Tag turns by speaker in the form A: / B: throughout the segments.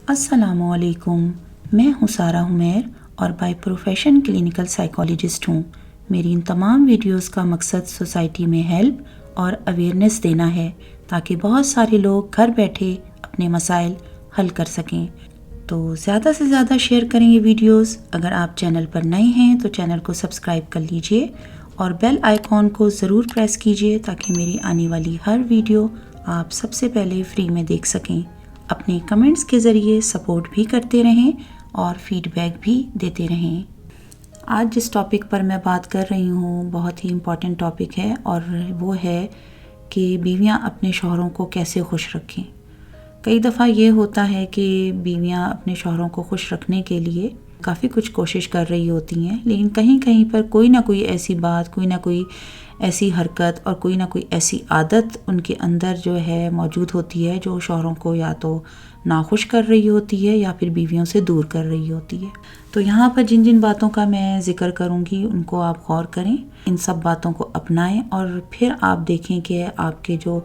A: السلام علیکم، میں ہوں سارہ حمیر اور بائی پروفیشن کلینکل سائیکالوجسٹ ہوں۔ میری ان تمام ویڈیوز کا مقصد سوسائٹی میں ہیلپ اور اویئرنیس دینا ہے تاکہ بہت سارے لوگ گھر بیٹھے اپنے مسائل حل کر سکیں۔ تو زیادہ سے زیادہ شیئر کریں یہ ویڈیوز۔ اگر آپ چینل پر نئے ہیں تو چینل کو سبسکرائب کر لیجئے اور بیل آئیکن کو ضرور پریس کیجئے تاکہ میری آنے والی ہر ویڈیو آپ سب سے پہلے فری میں دیکھ سکیں۔ اپنے کمنٹس کے ذریعے سپورٹ بھی کرتے رہیں اور فیڈ بیک بھی دیتے رہیں۔ آج جس ٹاپک پر میں بات کر رہی ہوں بہت ہی امپورٹنٹ ٹاپک ہے، اور وہ ہے کہ بیویاں اپنے شوہروں کو کیسے خوش رکھیں۔ کئی دفعہ یہ ہوتا ہے کہ بیویاں اپنے شوہروں کو خوش رکھنے کے لیے کافی کچھ کوشش کر رہی ہوتی ہیں، لیکن کہیں کہیں پر کوئی نہ کوئی ایسی بات، کوئی نہ کوئی ایسی حرکت اور کوئی نہ کوئی ایسی عادت ان کے اندر جو ہے موجود ہوتی ہے جو شوہروں کو یا تو ناخوش کر رہی ہوتی ہے یا پھر بیویوں سے دور کر رہی ہوتی ہے۔ تو یہاں پر جن جن باتوں کا میں ذکر کروں گی ان کو آپ غور کریں، ان سب باتوں کو اپنائیں اور پھر آپ دیکھیں کہ آپ کے جو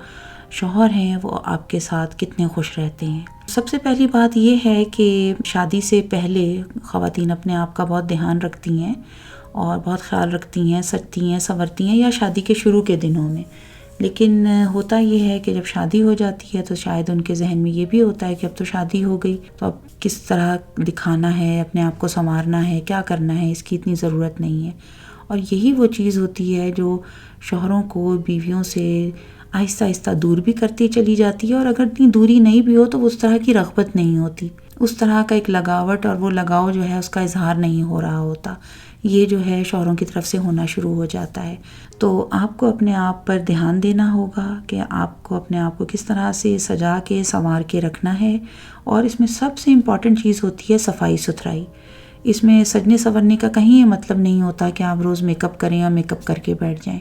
A: شوہر ہیں وہ آپ کے ساتھ کتنے خوش رہتے ہیں۔ سب سے پہلی بات یہ ہے کہ شادی سے پہلے خواتین اپنے آپ کا بہت دھیان رکھتی ہیں اور بہت خیال رکھتی ہیں، سجتی ہیں، سنورتی ہیں، یا شادی کے شروع کے دنوں میں۔ لیکن ہوتا یہ ہے کہ جب شادی ہو جاتی ہے تو شاید ان کے ذہن میں یہ بھی ہوتا ہے کہ اب تو شادی ہو گئی تو اب کس طرح دکھانا ہے، اپنے آپ کو سنوارنا ہے، کیا کرنا ہے، اس کی اتنی ضرورت نہیں ہے۔ اور یہی وہ چیز ہوتی ہے جو شوہروں کو بیویوں سے آہستہ آہستہ دور بھی کرتی چلی جاتی ہے، اور اگر اتنی دوری نہیں بھی ہو تو اس طرح کی رغبت نہیں ہوتی، اس طرح کا ایک لگاوٹ اور وہ لگاؤ جو ہے اس کا اظہار نہیں ہو رہا ہوتا، یہ جو ہے شوہروں کی طرف سے ہونا شروع ہو جاتا ہے۔ تو آپ کو اپنے آپ پر دھیان دینا ہوگا کہ آپ کو اپنے آپ کو کس طرح سے سجا کے سنوار کے رکھنا ہے، اور اس میں سب سے امپورٹنٹ چیز ہوتی ہے صفائی ستھرائی۔ اس میں سجنے سنورنے کا کہیں یہ مطلب نہیں ہوتا کہ آپ روز میک اپ کریں اور میک اپ کر کے بیٹھ جائیں،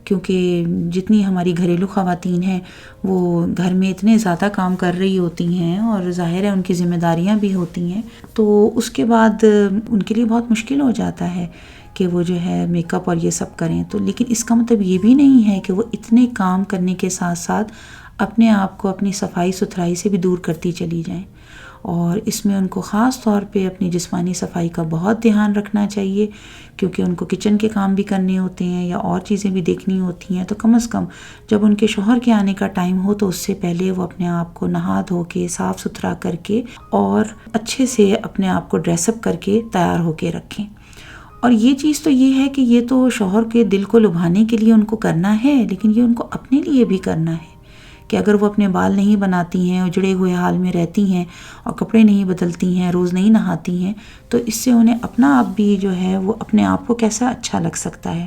A: کیونکہ جتنی ہماری گھریلو خواتین ہیں وہ گھر میں اتنے زیادہ کام کر رہی ہوتی ہیں اور ظاہر ہے ان کی ذمہ داریاں بھی ہوتی ہیں، تو اس کے بعد ان کے لیے بہت مشکل ہو جاتا ہے کہ وہ جو ہے میک اپ اور یہ سب کریں۔ تو لیکن اس کا مطلب یہ بھی نہیں ہے کہ وہ اتنے کام کرنے کے ساتھ ساتھ اپنے آپ کو اپنی صفائی ستھرائی سے بھی دور کرتی چلی جائیں، اور اس میں ان کو خاص طور پہ اپنی جسمانی صفائی کا بہت دھیان رکھنا چاہیے، کیونکہ ان کو کچن کے کام بھی کرنے ہوتے ہیں یا اور چیزیں بھی دیکھنی ہوتی ہیں۔ تو کم از کم جب ان کے شوہر کے آنے کا ٹائم ہو تو اس سے پہلے وہ اپنے آپ کو نہا دھو کے صاف ستھرا کر کے اور اچھے سے اپنے آپ کو ڈریس اپ کر کے تیار ہو کے رکھیں۔ اور یہ چیز تو یہ ہے کہ یہ تو شوہر کے دل کو لبھانے کے لیے ان کو کرنا ہے، لیکن یہ ان کو اپنے لیے بھی کرنا ہے کہ اگر وہ اپنے بال نہیں بناتی ہیں، اجڑے ہوئے حال میں رہتی ہیں اور کپڑے نہیں بدلتی ہیں، روز نہیں نہاتی ہیں، تو اس سے انہیں اپنا آپ بھی جو ہے وہ اپنے آپ کو کیسا اچھا لگ سکتا ہے۔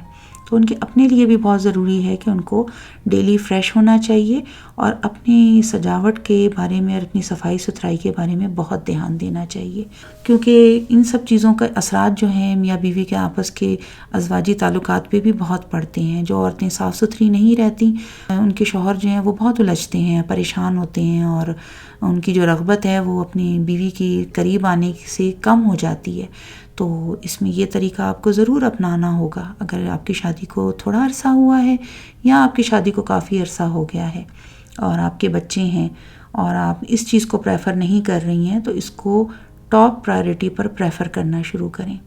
A: تو ان کے اپنے لیے بھی بہت ضروری ہے کہ ان کو ڈیلی فریش ہونا چاہیے اور اپنی سجاوٹ کے بارے میں اور اپنی صفائی ستھرائی کے بارے میں بہت دھیان دینا چاہیے، کیونکہ ان سب چیزوں کا اثرات جو ہیں میاں بیوی کے آپس کے ازواجی تعلقات پہ بھی بہت پڑتے ہیں۔ جو عورتیں صاف ستھری نہیں رہتی ان کے شوہر جو ہیں وہ بہت الجھتے ہیں، پریشان ہوتے ہیں، اور ان کی جو رغبت ہے وہ اپنی بیوی کی قریب آنے سے کم ہو جاتی ہے۔ تو اس میں یہ طریقہ آپ کو ضرور اپنانا ہوگا، اگر آپ کی شادی کو تھوڑا عرصہ ہوا ہے یا آپ کی شادی کو کافی عرصہ ہو گیا ہے اور آپ کے بچے ہیں اور آپ اس چیز کو پریفر نہیں کر رہی ہیں، تو اس کو ٹاپ پرائرٹی پر پریفر کرنا شروع کریں۔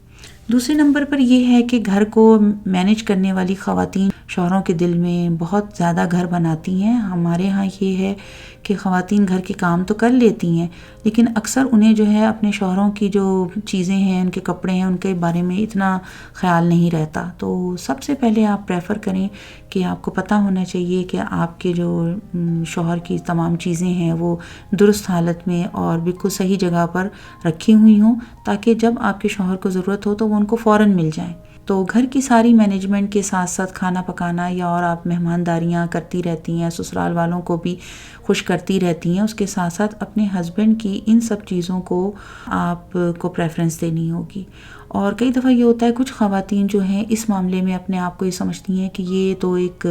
A: دوسرے نمبر پر یہ ہے کہ گھر کو مینیج کرنے والی خواتین شوہروں کے دل میں بہت زیادہ گھر بناتی ہیں۔ ہمارے ہاں یہ ہے کہ خواتین گھر کے کام تو کر لیتی ہیں، لیکن اکثر انہیں جو ہے اپنے شوہروں کی جو چیزیں ہیں، ان کے کپڑے ہیں، ان کے بارے میں اتنا خیال نہیں رہتا۔ تو سب سے پہلے آپ پریفر کریں کہ آپ کو پتہ ہونا چاہیے کہ آپ کے جو شوہر کی تمام چیزیں ہیں وہ درست حالت میں اور بالکل صحیح جگہ پر رکھی ہوئی ہوں، تاکہ جب آپ کے شوہر کو ضرورت ہو تو وہ ان کو فوراً مل جائیں۔ تو گھر کی ساری مینجمنٹ کے ساتھ ساتھ کھانا پکانا یا اور آپ مہمانداریاں کرتی رہتی ہیں، سسرال والوں کو بھی خوش کرتی رہتی ہیں، اس کے ساتھ ساتھ اپنے ہسبینڈ کی ان سب چیزوں کو آپ کو پریفرنس دینی ہوگی۔ اور کئی دفعہ یہ ہوتا ہے کچھ خواتین جو ہیں اس معاملے میں اپنے آپ کو یہ سمجھتی ہیں کہ یہ تو ایک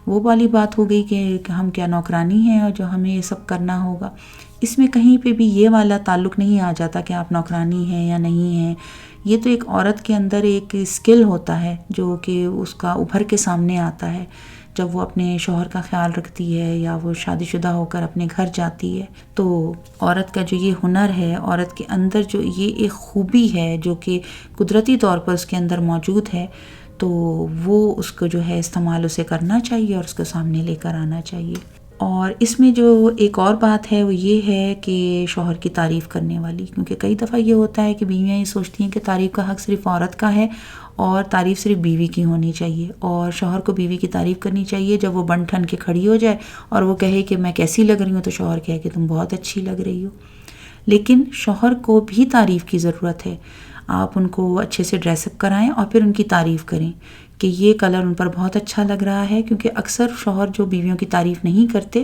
A: وہ والی بات ہو گئی کہ ہم کیا نوکرانی ہیں اور جو ہمیں یہ سب کرنا ہوگا۔ اس میں کہیں پہ بھی یہ والا تعلق نہیں آ جاتا کہ آپ نوکرانی ہیں یا نہیں ہیں۔ یہ تو ایک عورت کے اندر ایک اسکل ہوتا ہے جو کہ اس کا ابھر کے سامنے آتا ہے، جب وہ اپنے شوہر کا خیال رکھتی ہے یا وہ شادی شدہ ہو کر اپنے گھر جاتی ہے، تو عورت کا جو یہ ہنر ہے، عورت کے اندر جو یہ ایک خوبی ہے جو کہ قدرتی طور پر اس کے اندر موجود ہے، تو وہ اس کو جو ہے استعمال اسے کرنا چاہیے اور اس کو سامنے لے کر آنا چاہیے۔ اور اس میں جو ایک اور بات ہے وہ یہ ہے کہ شوہر کی تعریف کرنے والی، کیونکہ کئی دفعہ یہ ہوتا ہے کہ بیویاں یہ سوچتی ہیں کہ تعریف کا حق صرف عورت کا ہے اور تعریف صرف بیوی کی ہونی چاہیے، اور شوہر کو بیوی کی تعریف کرنی چاہیے جب وہ بن ٹھن کے کھڑی ہو جائے اور وہ کہے کہ میں کیسی لگ رہی ہوں، تو شوہر کہے کہ تم بہت اچھی لگ رہی ہو۔ لیکن شوہر کو بھی تعریف کی ضرورت ہے، آپ ان کو اچھے سے ڈریس اپ کرائیں اور پھر ان کی تعریف کریں کہ یہ کلر ان پر بہت اچھا لگ رہا ہے، کیونکہ اکثر شوہر جو بیویوں کی تعریف نہیں کرتے،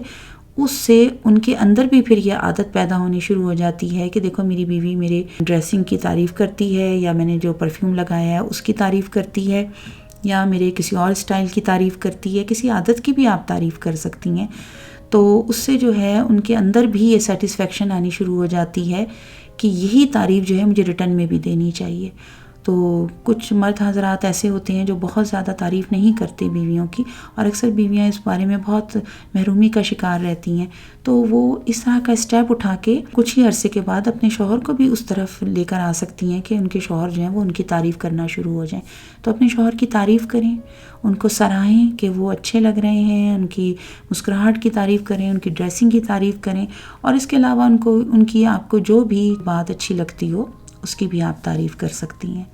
A: اس سے ان کے اندر بھی پھر یہ عادت پیدا ہونی شروع ہو جاتی ہے کہ دیکھو میری بیوی میرے ڈریسنگ کی تعریف کرتی ہے، یا میں نے جو پرفیوم لگایا ہے اس کی تعریف کرتی ہے، یا میرے کسی اور اسٹائل کی تعریف کرتی ہے، کسی عادت کی بھی آپ تعریف کر سکتی ہیں۔ تو اس سے جو ہے ان کے اندر بھی یہ سیٹسفیکشن آنی شروع ہو جاتی ہے کہ یہی تعریف جو ہے مجھے ریٹرن میں بھی دینی چاہیے۔ تو کچھ مرد حضرات ایسے ہوتے ہیں جو بہت زیادہ تعریف نہیں کرتے بیویوں کی، اور اکثر بیویاں اس بارے میں بہت محرومی کا شکار رہتی ہیں، تو وہ اس طرح کا اسٹیپ اٹھا کے کچھ ہی عرصے کے بعد اپنے شوہر کو بھی اس طرف لے کر آ سکتی ہیں کہ ان کے شوہر جو ہیں وہ ان کی تعریف کرنا شروع ہو جائیں۔ تو اپنے شوہر کی تعریف کریں، ان کو سراہیں کہ وہ اچھے لگ رہے ہیں، ان کی مسکراہٹ کی تعریف کریں، ان کی ڈریسنگ کی تعریف کریں، اور اس کے علاوہ ان کی آپ کو جو بھی بات اچھی لگتی ہو اس کی بھی آپ تعریف کر سکتی ہیں۔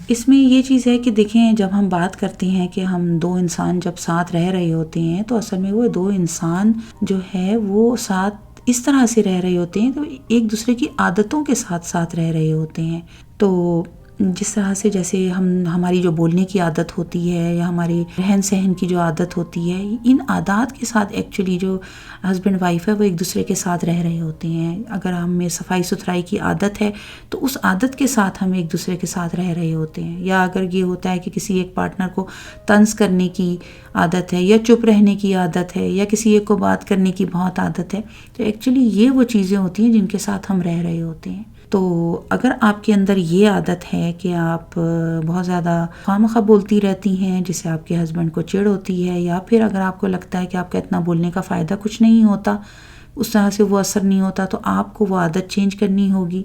A: اس میں یہ چیز ہے کہ دیکھیں، جب ہم بات کرتے ہیں کہ ہم دو انسان جب ساتھ رہ رہے ہوتے ہیں، تو اصل میں وہ دو انسان جو ہے وہ ساتھ اس طرح سے رہ رہے ہوتے ہیں، تو ایک دوسرے کی عادتوں کے ساتھ ساتھ رہ رہے ہوتے ہیں۔ تو جس طرح سے جیسے ہماری جو بولنے کی عادت ہوتی ہے یا ہماری رہن سہن کی جو عادت ہوتی ہے، ان عادات کے ساتھ ایکچولی جو ہسبینڈ وائف ہے وہ ایک دوسرے کے ساتھ رہ رہے ہوتے ہیں۔ اگر ہمیں صفائی ستھرائی کی عادت ہے تو اس عادت کے ساتھ ہم ایک دوسرے کے ساتھ رہ رہے ہوتے ہیں، یا اگر یہ ہوتا ہے کہ کسی ایک پارٹنر کو طنز کرنے کی عادت ہے یا چپ رہنے کی عادت ہے یا کسی ایک کو بات کرنے کی بہت عادت ہے، تو ایکچولی یہ وہ چیزیں ہوتی ہیں جن کے ساتھ ہم رہ رہے ہوتے ہیں۔ تو اگر آپ کے اندر یہ عادت ہے کہ آپ بہت زیادہ خواہ بولتی رہتی ہیں جس سے آپ کے ہسبینڈ کو چڑ ہوتی ہے، یا پھر اگر آپ کو لگتا ہے کہ آپ کا اتنا بولنے کا فائدہ کچھ نہیں ہوتا، اس طرح سے وہ اثر نہیں ہوتا، تو آپ کو وہ عادت چینج کرنی ہوگی۔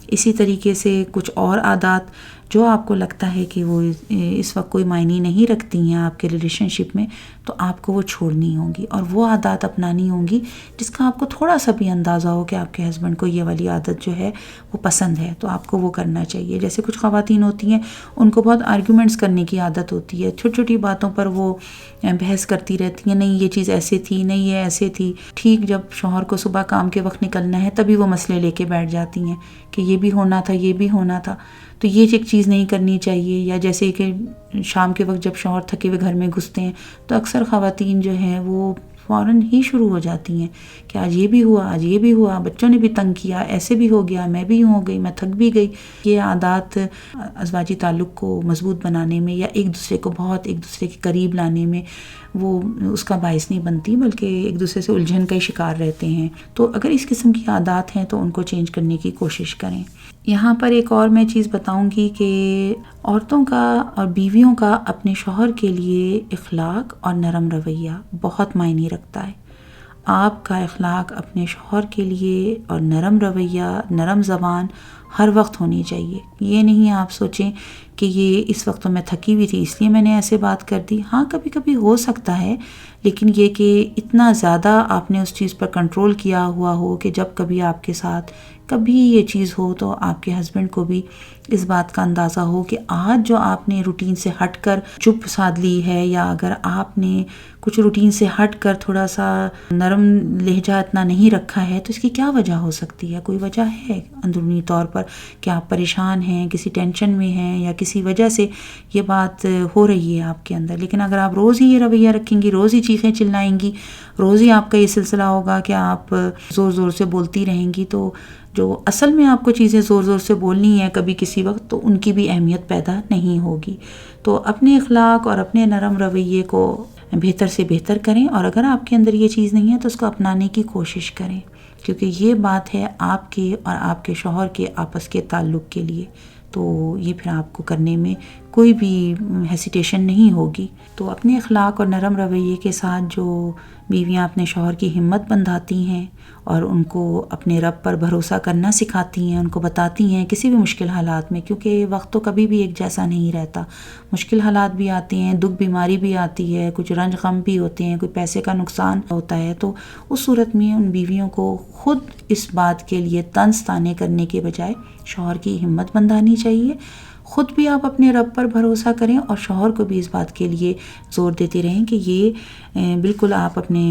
A: اسی طریقے سے کچھ اور عادات جو آپ کو لگتا ہے کہ وہ اس وقت کوئی معنی نہیں رکھتی ہیں آپ کے ریلیشن شپ میں، تو آپ کو وہ چھوڑنی ہوں گی اور وہ عادات اپنانی ہوں گی جس کا آپ کو تھوڑا سا بھی اندازہ ہو کہ آپ کے ہسبینڈ کو یہ والی عادت جو ہے وہ پسند ہے، تو آپ کو وہ کرنا چاہیے۔ جیسے کچھ خواتین ہوتی ہیں، ان کو بہت آرگیومنٹس کرنے کی عادت ہوتی ہے، چھوٹی چھوٹی باتوں پر وہ بحث کرتی رہتی ہیں، نہیں یہ چیز ایسے تھی، نہیں یہ ایسے تھی۔ ٹھیک جب شوہر کو صبح کام کے وقت نکلنا ہے تبھی وہ مسئلے لے کے بیٹھ جاتی ہیں کہ یہ بھی ہونا تھا، یہ بھی ہونا تھا، تو یہ ایک چیز نہیں کرنی چاہیے۔ یا جیسے کہ شام کے وقت جب شوہر تھکے ہوئے گھر میں گھستے ہیں تو اکثر خواتین جو ہیں وہ فوراً ہی شروع ہو جاتی ہیں کہ آج یہ بھی ہوا، آج یہ بھی ہوا، بچوں نے بھی تنگ کیا، ایسے بھی ہو گیا، میں بھی یوں ہو گئی، میں تھک بھی گئی۔ یہ عادات ازواجی تعلق کو مضبوط بنانے میں یا ایک دوسرے کو بہت ایک دوسرے کے قریب لانے میں وہ اس کا باعث نہیں بنتی، بلکہ ایک دوسرے سے الجھن کا ہی شکار رہتے ہیں۔ تو اگر اس قسم کی عادات ہیں تو ان کو چینج کرنے کی کوشش کریں۔ یہاں پر ایک اور میں چیز بتاؤں گی کہ عورتوں کا اور بیویوں کا اپنے شوہر کے لیے اخلاق اور نرم رویہ بہت معنی رکھتا ہے۔ آپ کا اخلاق اپنے شوہر کے لیے اور نرم رویہ، نرم زبان ہر وقت ہونی چاہیے۔ یہ نہیں آپ سوچیں کہ یہ اس وقت تو میں تھکی ہوئی تھی اس لیے میں نے ایسے بات کر دی۔ ہاں کبھی کبھی ہو سکتا ہے، لیکن یہ کہ اتنا زیادہ آپ نے اس چیز پر کنٹرول کیا ہوا ہو کہ جب کبھی آپ کے ساتھ کبھی یہ چیز ہو تو آپ کے ہسبینڈ کو بھی اس بات کا اندازہ ہو کہ آج جو آپ نے روٹین سے ہٹ کر چپ سادھ لی ہے، یا اگر آپ نے کچھ روٹین سے ہٹ کر تھوڑا سا نرم لہجہ اتنا نہیں رکھا ہے تو اس کی کیا وجہ ہو سکتی ہے؟ کوئی وجہ ہے اندرونی طور پر کہ آپ پریشان ہیں، کسی ٹینشن میں ہیں، یا کسی وجہ سے یہ بات ہو رہی ہے آپ کے اندر۔ لیکن اگر آپ روز ہی یہ رویہ رکھیں گی، روز ہی چیخیں چلائیں گی، روز ہی آپ کا یہ سلسلہ ہوگا کہ آپ زور زور سے بولتی رہیں گی، تو جو اصل میں آپ کو چیزیں زور زور سے بولنی ہیں کبھی کسی وقت، تو ان کی بھی اہمیت پیدا نہیں ہوگی۔ تو اپنے اخلاق اور اپنے نرم رویے کو بہتر سے بہتر کریں، اور اگر آپ کے اندر یہ چیز نہیں ہے تو اس کو اپنانے کی کوشش کریں، کیونکہ یہ بات ہے آپ کے اور آپ کے شوہر کے آپس کے تعلق کے لیے، تو یہ پھر آپ کو کرنے میں کوئی بھی ہیسیٹیشن نہیں ہوگی۔ تو اپنے اخلاق اور نرم رویے کے ساتھ جو بیویاں اپنے شوہر کی ہمت بندھاتی ہیں اور ان کو اپنے رب پر بھروسہ کرنا سکھاتی ہیں، ان کو بتاتی ہیں کسی بھی مشکل حالات میں، کیونکہ وقت تو کبھی بھی ایک جیسا نہیں رہتا، مشکل حالات بھی آتے ہیں، دکھ بیماری بھی آتی ہے، کچھ رنج غم بھی ہوتے ہیں، کوئی پیسے کا نقصان ہوتا ہے، تو اس صورت میں ان بیویوں کو خود اس بات کے لیے طنز طانے کرنے کے بجائے شوہر کی ہمت بندھانی چاہیے۔ خود بھی آپ اپنے رب پر بھروسہ کریں اور شوہر کو بھی اس بات کے لیے زور دیتے رہیں کہ یہ بالکل آپ اپنے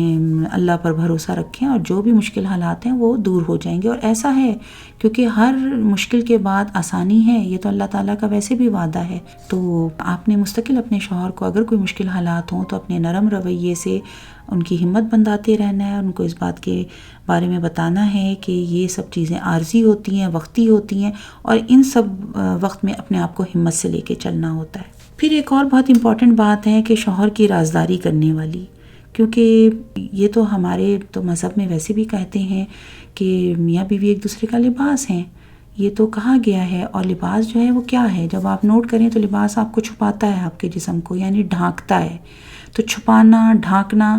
A: اللہ پر بھروسہ رکھیں اور جو بھی مشکل حالات ہیں وہ دور ہو جائیں گے۔ اور ایسا ہے کیونکہ ہر مشکل کے بعد آسانی ہے، یہ تو اللہ تعالیٰ کا ویسے بھی وعدہ ہے۔ تو آپ نے مستقل اپنے شوہر کو اگر کوئی مشکل حالات ہوں تو اپنے نرم رویے سے ان کی ہمت بندھاتے رہنا ہے، ان کو اس بات کے بارے میں بتانا ہے کہ یہ سب چیزیں عارضی ہوتی ہیں، وقتی ہوتی ہیں، اور ان سب وقت میں اپنے آپ کو ہمت سے لے کے چلنا ہوتا ہے۔ پھر ایک اور بہت امپورٹنٹ بات ہے کہ شوہر کی رازداری کرنے والی، کیونکہ یہ تو ہمارے تو مذہب میں ویسے بھی کہتے ہیں کہ میاں بیوی ایک دوسرے کا لباس ہیں، یہ تو کہا گیا ہے۔ اور لباس جو ہے وہ کیا ہے، جب آپ نوٹ کریں تو لباس آپ کو چھپاتا ہے، آپ کے جسم کو، یعنی ڈھانکتا ہے۔ تو چھپانا، ڈھانکنا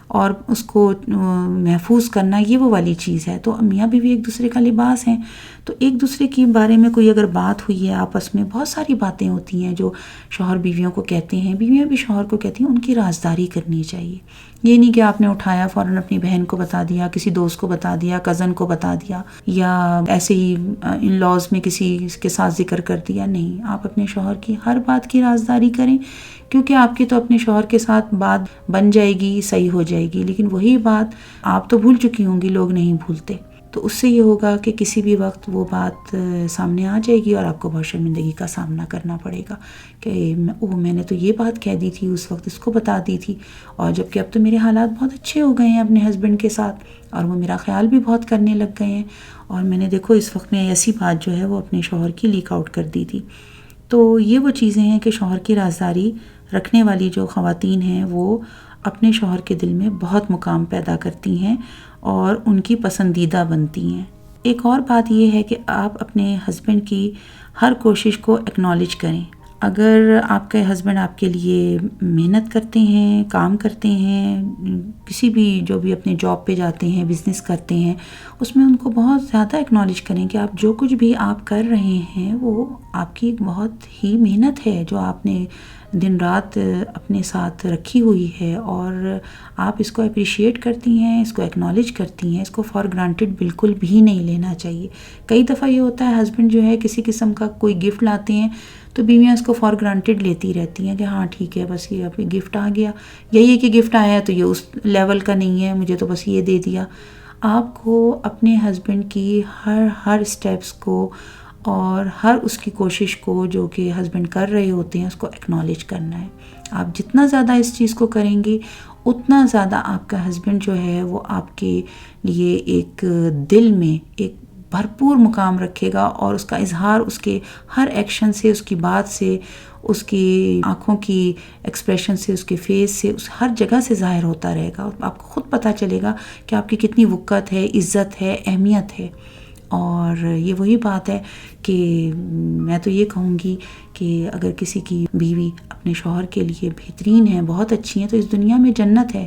A: اور اس کو محفوظ کرنا، یہ وہ والی چیز ہے۔ تو میاں بیوی ایک دوسرے کا لباس ہیں، تو ایک دوسرے کے بارے میں کوئی اگر بات ہوئی ہے آپس میں، بہت ساری باتیں ہوتی ہیں جو شوہر بیویوں کو کہتے ہیں، بیویاں بھی شوہر کو کہتی ہیں، ان کی رازداری کرنی چاہیے۔ یہ نہیں کہ آپ نے اٹھایا فوراً اپنی بہن کو بتا دیا، کسی دوست کو بتا دیا، کزن کو بتا دیا، یا ایسے ہی ان لاز میں کسی کے ساتھ ذکر کر دیا۔ نہیں، آپ اپنے شوہر کی ہر بات کی رازداری کریں، کیونکہ آپ کی تو اپنے شوہر کے ساتھ بات بن جائے گی، صحیح ہو جائے گی، لیکن وہی بات آپ تو بھول چکی ہوں گی، لوگ نہیں بھولتے۔ تو اس سے یہ ہوگا کہ کسی بھی وقت وہ بات سامنے آ جائے گی اور آپ کو بہت شرمندگی کا سامنا کرنا پڑے گا کہ میں نے تو یہ بات کہہ دی تھی اس وقت، اس کو بتا دی تھی، اور جبکہ اب تو میرے حالات بہت اچھے ہو گئے ہیں اپنے ہسبینڈ کے ساتھ، اور وہ میرا خیال بھی بہت کرنے لگ گئے ہیں، اور میں نے دیکھو اس وقت میں ایسی بات جو ہے وہ اپنے شوہر کی لیک آؤٹ کر دی تھی۔ تو یہ وہ چیزیں ہیں کہ شوہر کی رازداری رکھنے والی جو خواتین ہیں وہ اپنے شوہر کے دل میں بہت مقام پیدا کرتی ہیں اور ان کی پسندیدہ بنتی ہیں۔ ایک اور بات یہ ہے کہ آپ اپنے ہسبینڈ کی ہر کوشش کو ایکنالج کریں۔ اگر آپ کے ہسبینڈ آپ کے لیے محنت کرتے ہیں، کام کرتے ہیں، کسی بھی جو بھی اپنے جاب پہ جاتے ہیں، بزنس کرتے ہیں، اس میں ان کو بہت زیادہ ایکنالج کریں کہ آپ جو کچھ بھی آپ کر رہے ہیں وہ آپ کی بہت ہی محنت ہے جو آپ نے دن رات اپنے ساتھ رکھی ہوئی ہے، اور آپ اس کو اپریشیٹ کرتی ہیں، اس کو ایکنالج کرتی ہیں، اس کو فار گرانٹیڈ بالکل بھی نہیں لینا چاہیے۔ کئی دفعہ یہ ہوتا ہے ہسبینڈ جو ہے کسی قسم کا کوئی گفٹ لاتے ہیں تو بیویاں اس کو فار گرانٹیڈ لیتی رہتی ہیں کہ ہاں ٹھیک ہے، بس یہ ابھی گفٹ آ گیا، یہی ہے کہ گفٹ آیا ہے تو یہ اس لیول کا نہیں ہے، مجھے تو بس یہ دے دیا۔ آپ کو اپنے ہسبینڈ کی ہر سٹیپس کو اور ہر اس کی کوشش کو جو کہ ہسبینڈ کر رہے ہوتے ہیں اس کو ایکنالج کرنا ہے۔ آپ جتنا زیادہ اس چیز کو کریں گے اتنا زیادہ آپ کا ہسبینڈ جو ہے وہ آپ کے لیے ایک دل میں ایک بھرپور مقام رکھے گا، اور اس کا اظہار اس کے ہر ایکشن سے، اس کی بات سے، اس کی آنکھوں کی ایکسپریشن سے، اس کے فیس سے، اس ہر جگہ سے ظاہر ہوتا رہے گا۔ آپ کو خود پتہ چلے گا کہ آپ کی کتنی وقت ہے، عزت ہے، اہمیت ہے۔ اور یہ وہی بات ہے کہ میں تو یہ کہوں گی کہ اگر کسی کی بیوی اپنے شوہر کے لیے بہترین ہے، بہت اچھی ہیں، تو اس دنیا میں جنت ہے،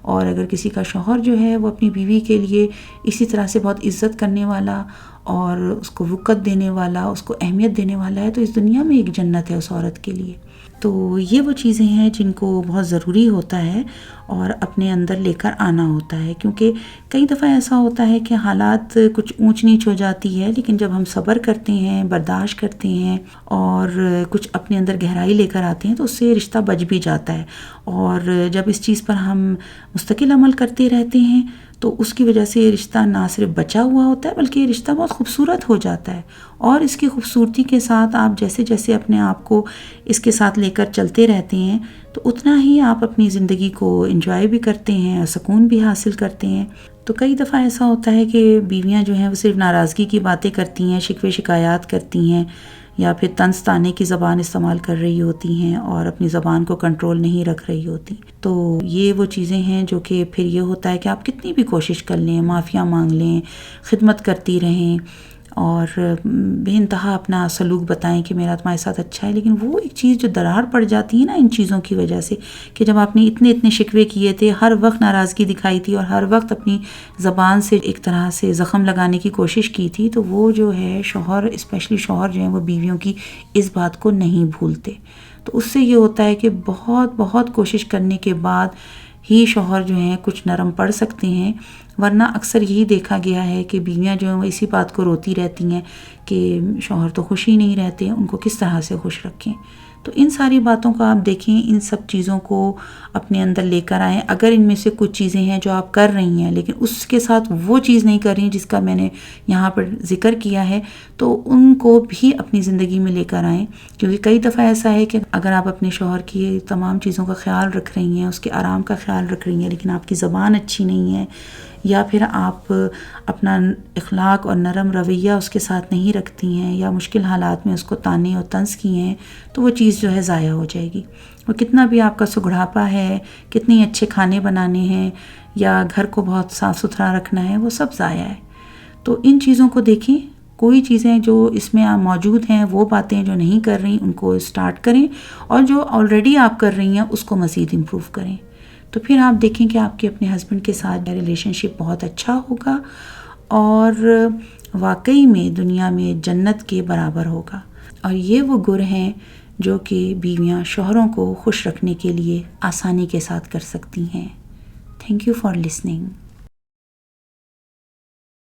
A: اور اگر کسی کا شوہر جو ہے وہ اپنی بیوی کے لیے اسی طرح سے بہت عزت کرنے والا اور اس کو وقت دینے والا، اس کو اہمیت دینے والا ہے، تو اس دنیا میں ایک جنت ہے اس عورت کے لیے۔ تو یہ وہ چیزیں ہیں جن کو بہت ضروری ہوتا ہے اور اپنے اندر لے کر آنا ہوتا ہے، کیونکہ کئی دفعہ ایسا ہوتا ہے کہ حالات کچھ اونچ نیچ ہو جاتی ہے، لیکن جب ہم صبر کرتے ہیں، برداشت کرتے ہیں اور کچھ اپنے اندر گہرائی لے کر آتے ہیں تو اس سے رشتہ بچ بھی جاتا ہے، اور جب اس چیز پر ہم مستقل عمل کرتے رہتے ہیں تو اس کی وجہ سے یہ رشتہ نہ صرف بچا ہوا ہوتا ہے بلکہ یہ رشتہ بہت خوبصورت ہو جاتا ہے، اور اس کی خوبصورتی کے ساتھ آپ جیسے جیسے اپنے آپ کو اس کے ساتھ لے کر چلتے رہتے ہیں تو اتنا ہی آپ اپنی زندگی کو انجوائے بھی کرتے ہیں اور سکون بھی حاصل کرتے ہیں۔ تو کئی دفعہ ایسا ہوتا ہے کہ بیویاں جو ہیں وہ صرف ناراضگی کی باتیں کرتی ہیں، شکوے شکایات کرتی ہیں، یا پھر طنز طانے کی زبان استعمال کر رہی ہوتی ہیں اور اپنی زبان کو کنٹرول نہیں رکھ رہی ہوتی۔ تو یہ وہ چیزیں ہیں جو کہ پھر یہ ہوتا ہے کہ آپ کتنی بھی کوشش کر لیں، معافیاں مانگ لیں، خدمت کرتی رہیں، اور بے انتہا اپنا سلوک بتائیں کہ میرا تمہارے ساتھ اچھا ہے، لیکن وہ ایک چیز جو درار پڑ جاتی ہے نا ان چیزوں کی وجہ سے، کہ جب آپ نے اتنے شکوے کیے تھے، ہر وقت ناراضگی دکھائی تھی اور ہر وقت اپنی زبان سے ایک طرح سے زخم لگانے کی کوشش کی تھی، تو وہ جو ہے شوہر، اسپیشلی شوہر جو ہیں وہ بیویوں کی اس بات کو نہیں بھولتے. تو اس سے یہ ہوتا ہے کہ بہت کوشش کرنے کے بعد ہی شوہر جو ہیں کچھ نرم پڑ سکتے ہیں، ورنہ اکثر یہی دیکھا گیا ہے کہ بیویاں جو ہیں وہ اسی بات کو روتی رہتی ہیں کہ شوہر تو خوش ہی نہیں رہتے، ان کو کس طرح سے خوش رکھیں. تو ان ساری باتوں کو آپ دیکھیں، ان سب چیزوں کو اپنے اندر لے کر آئیں. اگر ان میں سے کچھ چیزیں ہیں جو آپ کر رہی ہیں لیکن اس کے ساتھ وہ چیز نہیں کر رہی جس کا میں نے یہاں پر ذکر کیا ہے، تو ان کو بھی اپنی زندگی میں لے کر آئیں. کیونکہ کئی دفعہ ایسا ہے کہ اگر آپ اپنے شوہر کی تمام چیزوں کا خیال رکھ رہی ہیں، اس کے آرام کا خیال رکھ رہی ہیں، لیکن آپ کی زبان اچھی نہیں ہے، یا پھر آپ اپنا اخلاق اور نرم رویہ اس کے ساتھ نہیں رکھتی ہیں، یا مشکل حالات میں اس کو طعنے اور طنز کی ہیں، تو وہ چیز جو ہے ضائع ہو جائے گی. اور کتنا بھی آپ کا سگڑاپا ہے، کتنے اچھے کھانے بنانے ہیں، یا گھر کو بہت صاف ستھرا رکھنا ہے، وہ سب ضائع ہے. تو ان چیزوں کو دیکھیں، کوئی چیزیں جو اس میں موجود ہیں، وہ باتیں جو نہیں کر رہی ان کو اسٹارٹ کریں، اور جو آلریڈی آپ کر رہی ہیں اس کو مزید امپروو کریں. تو پھر آپ دیکھیں کہ آپ کے اپنے ہسبینڈ کے ساتھ ریلیشن شپ بہت اچھا ہوگا، اور واقعی میں دنیا میں جنت کے برابر ہوگا. اور یہ وہ گر ہیں جو کہ بیویاں شوہروں کو خوش رکھنے کے لیے آسانی کے ساتھ کر سکتی ہیں. Thank you for listening.